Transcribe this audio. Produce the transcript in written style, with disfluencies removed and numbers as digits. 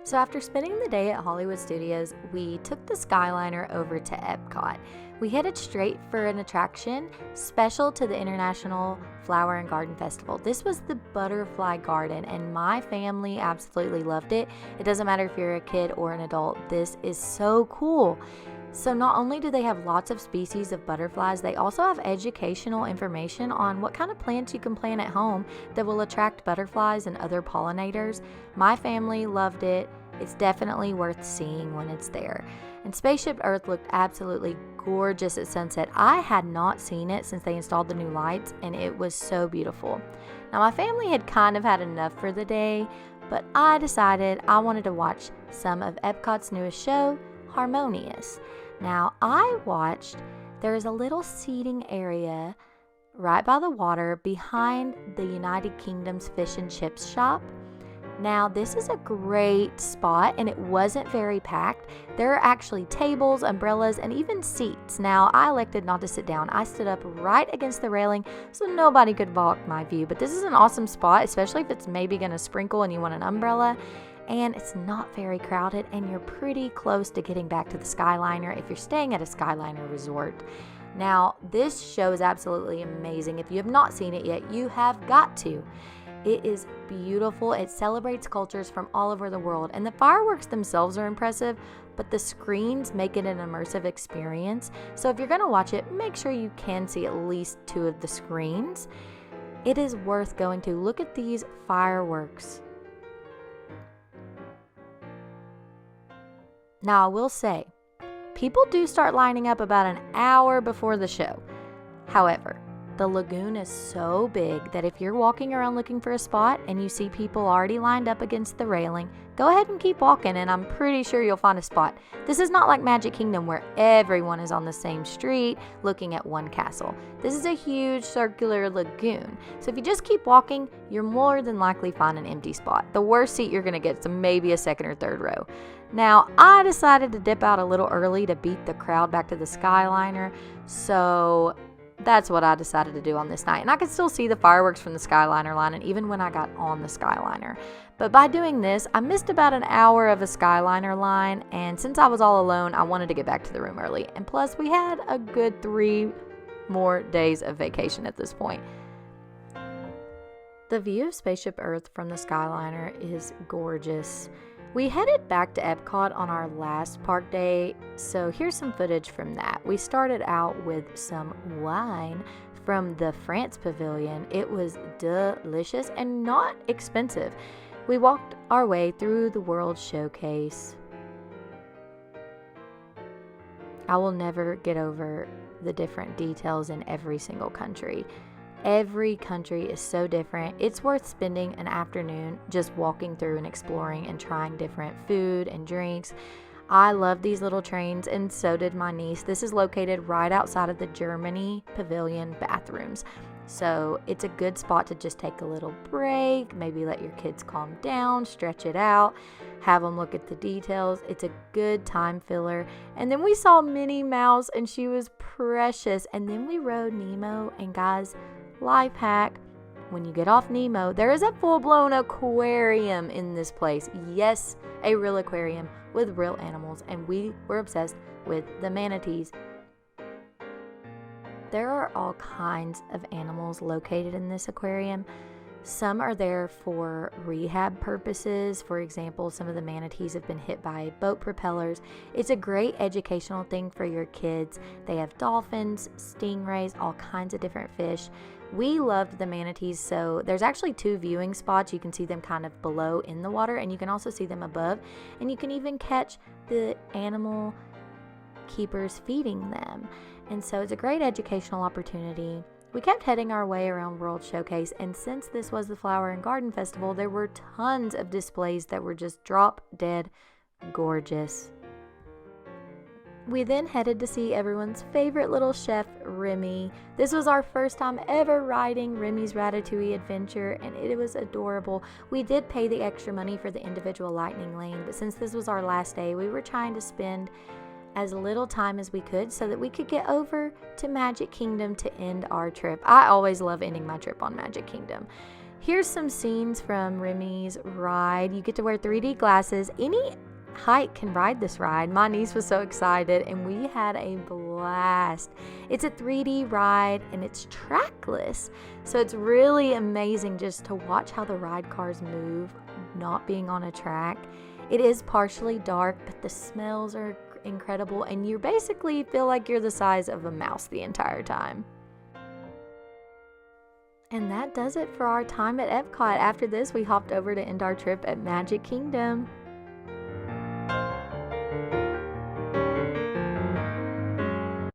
So after spending the day at Hollywood Studios, we took the Skyliner over to Epcot. We headed straight for an attraction special to the International Flower and Garden Festival. This was the Butterfly Garden, and my family absolutely loved it. It doesn't matter if you're a kid or an adult. This is so cool. So not only do they have lots of species of butterflies, they also have educational information on what kind of plants you can plant at home that will attract butterflies and other pollinators. My family loved it. It's definitely worth seeing when it's there. And Spaceship Earth looked absolutely gorgeous at sunset. I had not seen it since they installed the new lights, and it was so beautiful. Now, my family had kind of had enough for the day, but I decided I wanted to watch some of Epcot's newest show, Harmonious. Now, there is a little seating area right by the water behind the United Kingdom's fish and chips shop. Now, this is a great spot, and it wasn't very packed. There are actually tables, umbrellas, and even seats. Now, I elected not to sit down. I stood up right against the railing so nobody could block my view. But this is an awesome spot, especially if it's maybe going to sprinkle and you want an umbrella. And it's not very crowded, and you're pretty close to getting back to the Skyliner if you're staying at a Skyliner resort. Now, this show is absolutely amazing. If you have not seen it yet, you have got to. It is beautiful. It celebrates cultures from all over the world, and the fireworks themselves are impressive, but the screens make it an immersive experience. So if you're going to watch it, make sure you can see at least 2 of the screens. It is worth going to. Look at these fireworks. Now, I will say, people do start lining up about an hour before the show. However, the lagoon is so big that if you're walking around looking for a spot and you see people already lined up against the railing, go ahead and keep walking, and I'm pretty sure you'll find a spot. This is not like Magic Kingdom where everyone is on the same street looking at one castle. This is a huge circular lagoon. So if you just keep walking, you're more than likely find an empty spot. The worst seat you're going to get is maybe a second or third row. Now, I decided to dip out a little early to beat the crowd back to the Skyliner, so that's what I decided to do on this night. And I could still see the fireworks from the Skyliner line, and even when I got on the Skyliner. But by doing this, I missed about an hour of a Skyliner line, and since I was all alone, I wanted to get back to the room early. And plus, we had a good 3 more days of vacation at this point. The view of Spaceship Earth from the Skyliner is gorgeous. We headed back to Epcot on our last park day, so here's some footage from that. We started out with some wine from the France Pavilion. It was delicious and not expensive. We walked our way through the World Showcase. I will never get over the different details in every single country. Every country is so different. It's worth spending an afternoon just walking through and exploring and trying different food and drinks. I love these little trains, and so did my niece. This is located right outside of the Germany Pavilion bathrooms. So it's a good spot to just take a little break, maybe let your kids calm down, stretch it out, have them look at the details. It's a good time filler. And then we saw Minnie Mouse, and she was precious. And then we rode Nemo, and guys, life hack, when you get off Nemo, there is a full-blown aquarium in this place. Yes, a real aquarium with real animals, and we were obsessed with the manatees. There are all kinds of animals located in this aquarium. Some are there for rehab purposes. For example, some of the manatees have been hit by boat propellers. It's a great educational thing for your kids. They have dolphins, stingrays, all kinds of different fish. We loved the manatees, so there's actually 2 viewing spots. You can see them kind of below in the water, and you can also see them above. And you can even catch the animal keepers feeding them. And so it's a great educational opportunity. We kept heading our way around World Showcase, and since this was the Flower and Garden Festival, there were tons of displays that were just drop dead gorgeous. We then headed to see everyone's favorite little chef, Remy. This was our first time ever riding Remy's Ratatouille adventure, and it was adorable. We did pay the extra money for the individual lightning lane, but since this was our last day, we were trying to spend as little time as we could so that we could get over to Magic Kingdom to end our trip. I always love ending my trip on Magic Kingdom. Here's some scenes from Remy's ride. You get to wear 3D glasses. Any height can ride this ride. My niece was so excited and we had a blast. It's a 3D ride and it's trackless. So it's really amazing just to watch how the ride cars move, not being on a track. It is partially dark, but the smells are incredible and you basically feel like you're the size of a mouse the entire time. And that does it for our time at Epcot. After this, we hopped over to end our trip at Magic Kingdom.